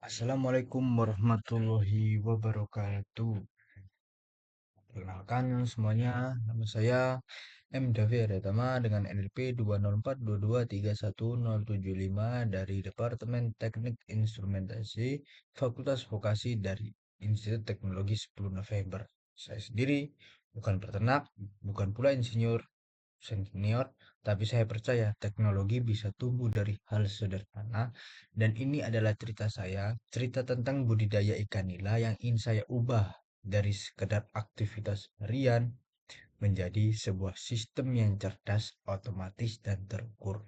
Assalamualaikum warahmatullahi wabarakatuh. Perkenalkan semuanya, nama saya M. Davi Adatama dengan NLP 20422310075 dari Departemen Teknik Instrumentasi Fakultas Vokasi dari Institut Teknologi 10 November. Saya sendiri bukan peternak, bukan pula insinyur senior, tapi saya percaya teknologi bisa tumbuh dari hal sederhana dan ini adalah cerita saya, cerita tentang budidaya ikan nila yang ingin saya ubah dari sekedar aktivitas harian menjadi sebuah sistem yang cerdas, otomatis, dan terukur.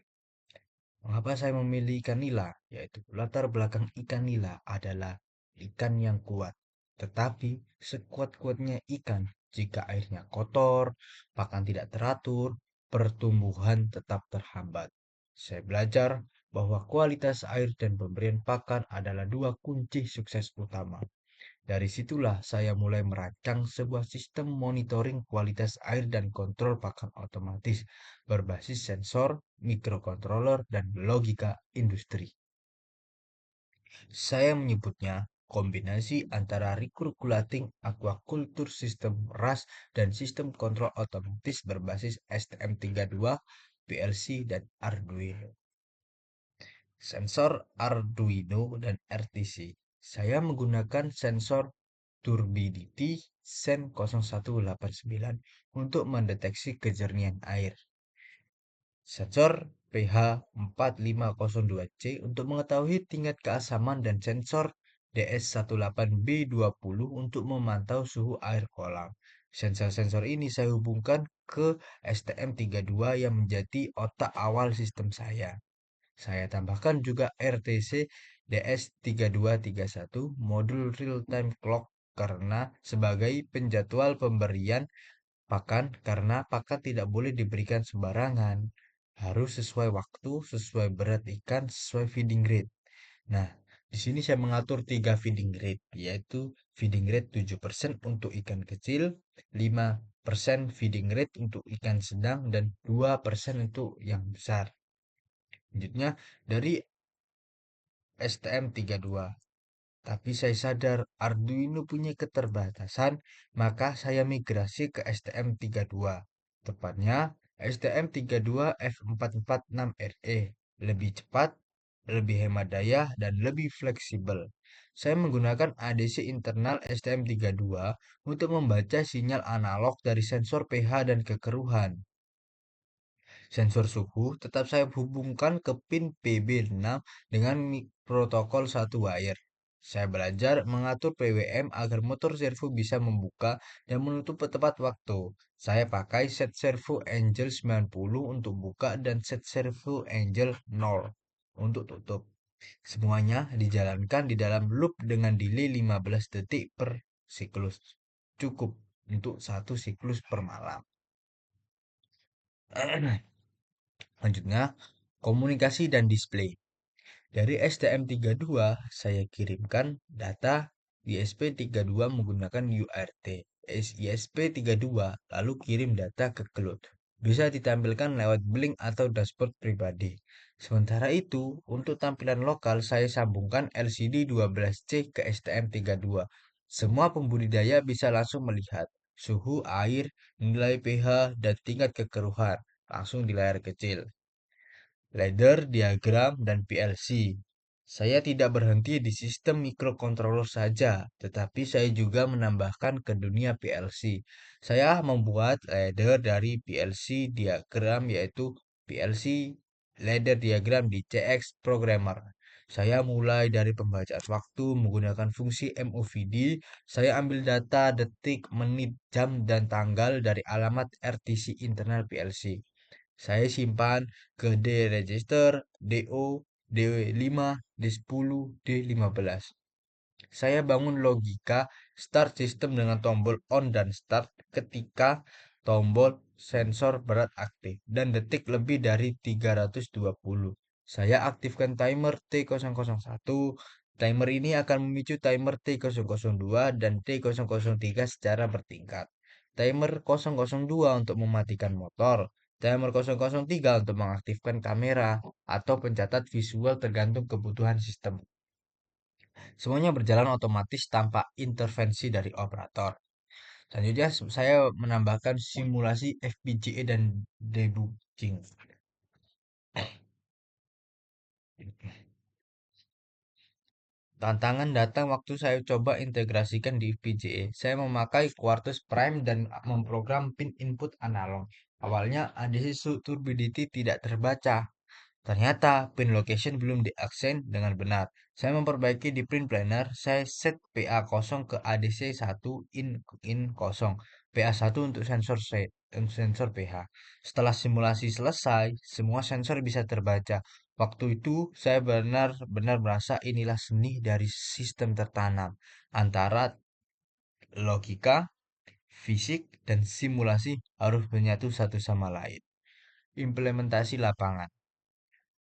Mengapa saya memilih ikan nila? Yaitu latar belakang ikan nila adalah ikan yang kuat. Tetapi sekuat-kuatnya ikan, jika airnya kotor, pakan tidak teratur, pertumbuhan tetap terhambat. Saya belajar bahwa kualitas air dan pemberian pakan adalah dua kunci sukses utama. Dari situlah saya mulai merancang sebuah sistem monitoring kualitas air dan kontrol pakan otomatis berbasis sensor, mikrokontroler, dan logika industri. Saya menyebutnya kombinasi antara recirculating aquaculture system RAS dan sistem kontrol otomatis berbasis STM32, PLC, dan Arduino. Sensor Arduino dan RTC. Saya menggunakan sensor turbidity SEN 0189 untuk mendeteksi kejernihan air. Sensor pH 4502C untuk mengetahui tingkat keasaman dan sensor DS18B20 untuk memantau suhu air kolam. Sensor-sensor ini saya hubungkan ke STM32 yang menjadi otak awal sistem saya. Saya tambahkan juga RTC DS3231 modul real-time clock karena sebagai penjadwal pemberian pakan karena pakan tidak boleh diberikan sembarangan. Harus sesuai waktu, sesuai berat ikan, sesuai feeding rate. Nah, di sini saya mengatur 3 feeding rate, yaitu feeding rate 7% untuk ikan kecil, 5% feeding rate untuk ikan sedang, dan 2% untuk yang besar. Selanjutnya dari STM32. Tapi saya sadar Arduino punya keterbatasan, maka saya migrasi ke STM32. Tepatnya STM32 F446RE. Lebih cepat, lebih hemat daya, dan lebih fleksibel. Saya menggunakan ADC internal STM32 untuk membaca sinyal analog dari sensor pH dan kekeruhan. Sensor suhu tetap saya hubungkan ke pin PB6 dengan protokol satu wire. Saya belajar mengatur PWM agar motor servo bisa membuka dan menutup tepat waktu. Saya pakai set servo Angel 90 untuk buka dan set servo Angel 0 untuk tutup. Semuanya dijalankan di dalam loop dengan delay 15 detik per siklus. Cukup untuk satu siklus per malam. Selanjutnya, komunikasi dan display. Dari STM32, saya kirimkan data ISP32 menggunakan UART. ISP32 lalu kirim data ke cloud. Bisa ditampilkan lewat Blink atau dashboard pribadi. Sementara itu, untuk tampilan lokal saya sambungkan LCD 12C ke STM32. Semua pembudidaya bisa langsung melihat suhu air, nilai pH, dan tingkat kekeruhan langsung di layar kecil. Ladder diagram dan PLC. Saya tidak berhenti di sistem mikrokontroler saja, tetapi saya juga menambahkan ke dunia PLC. Saya membuat ladder dari PLC diagram yaitu PLC ladder diagram di CX Programmer. Saya mulai dari pembacaan waktu menggunakan fungsi MOVD. Saya ambil data detik, menit, jam, dan tanggal dari alamat RTC internal PLC. Saya simpan ke D register, DO, D5, D10, D15. Saya bangun logika start system dengan tombol on dan start ketika tombol sensor berat aktif dan detik lebih dari 320. Saya aktifkan timer T001. Timer ini akan memicu timer T002 dan T003 secara bertingkat. Timer 002 untuk mematikan motor. Timer 003 untuk mengaktifkan kamera atau pencatat visual tergantung kebutuhan sistem. Semuanya berjalan otomatis tanpa intervensi dari operator. Selanjutnya, saya menambahkan simulasi FPGA dan debugging. Tantangan datang waktu saya coba integrasikan di FPGA. Saya memakai Quartus Prime dan memprogram pin input analog. Awalnya ADC turbidity tidak terbaca. Ternyata pin location belum diaksen dengan benar. Saya memperbaiki di print planner, saya set PA kosong ke ADC 1 in kosong, PA 1 untuk sensor set, sensor pH. Setelah simulasi selesai, semua sensor bisa terbaca. Waktu itu saya benar-benar merasa inilah seni dari sistem tertanam antara logika, fisik, dan simulasi harus menyatu satu sama lain. Implementasi lapangan.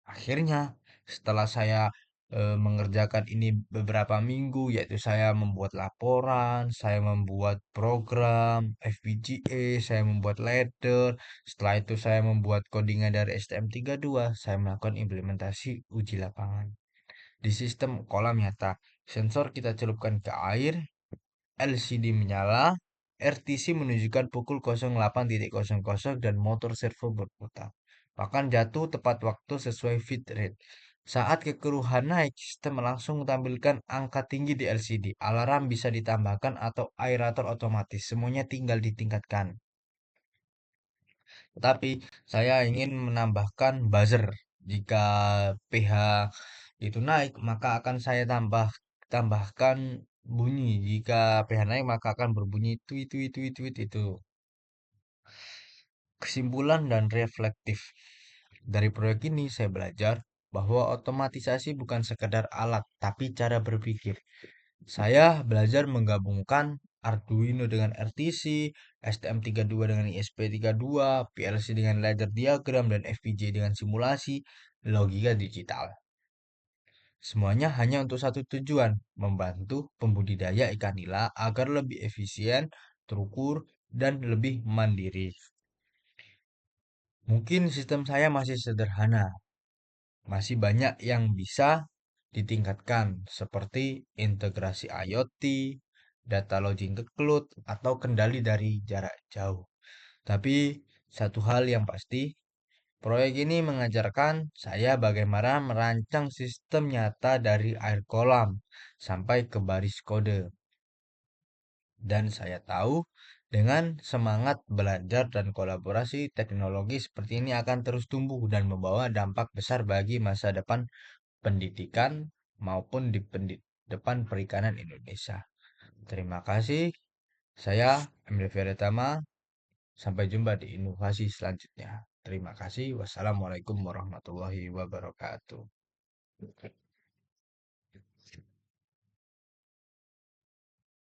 Akhirnya, setelah saya mengerjakan ini beberapa minggu, yaitu saya membuat laporan, saya membuat program FPGA, saya membuat ladder, setelah itu saya membuat codingan dari STM32, saya melakukan implementasi uji lapangan. Di sistem kolam nyata, sensor kita celupkan ke air, LCD menyala, RTC menunjukkan pukul 08.00 dan motor servo berputar. Bahkan jatuh tepat waktu sesuai feed rate. Saat kekeruhan naik, sistem langsung tampilkan angka tinggi di LCD. Alarm bisa ditambahkan atau aerator otomatis. Semuanya tinggal ditingkatkan. Tetapi saya ingin menambahkan buzzer. Jika pH itu naik, maka akan saya tambahkan bunyi. Jika pH naik, maka akan berbunyi tweet tweet tweet tweet itu. Kesimpulan dan reflektif. Dari proyek ini saya belajar bahwa otomatisasi bukan sekedar alat, tapi cara berpikir. Saya belajar menggabungkan Arduino dengan RTC, STM32 dengan ISP32, PLC dengan ladder diagram, dan FPGA dengan simulasi logika digital. Semuanya hanya untuk satu tujuan, membantu pembudidaya ikan nila agar lebih efisien, terukur, dan lebih mandiri. Mungkin sistem saya masih sederhana, masih banyak yang bisa ditingkatkan seperti integrasi IoT, data logging ke cloud, atau kendali dari jarak jauh. Tapi satu hal yang pasti, proyek ini mengajarkan saya bagaimana merancang sistem nyata dari air kolam sampai ke baris kode. Dan saya tahu dengan semangat belajar dan kolaborasi, teknologi seperti ini akan terus tumbuh dan membawa dampak besar bagi masa depan pendidikan maupun di depan perikanan Indonesia. Terima kasih. Saya Emil Veritama. Sampai jumpa di inovasi selanjutnya. Terima kasih. Wassalamualaikum warahmatullahi wabarakatuh.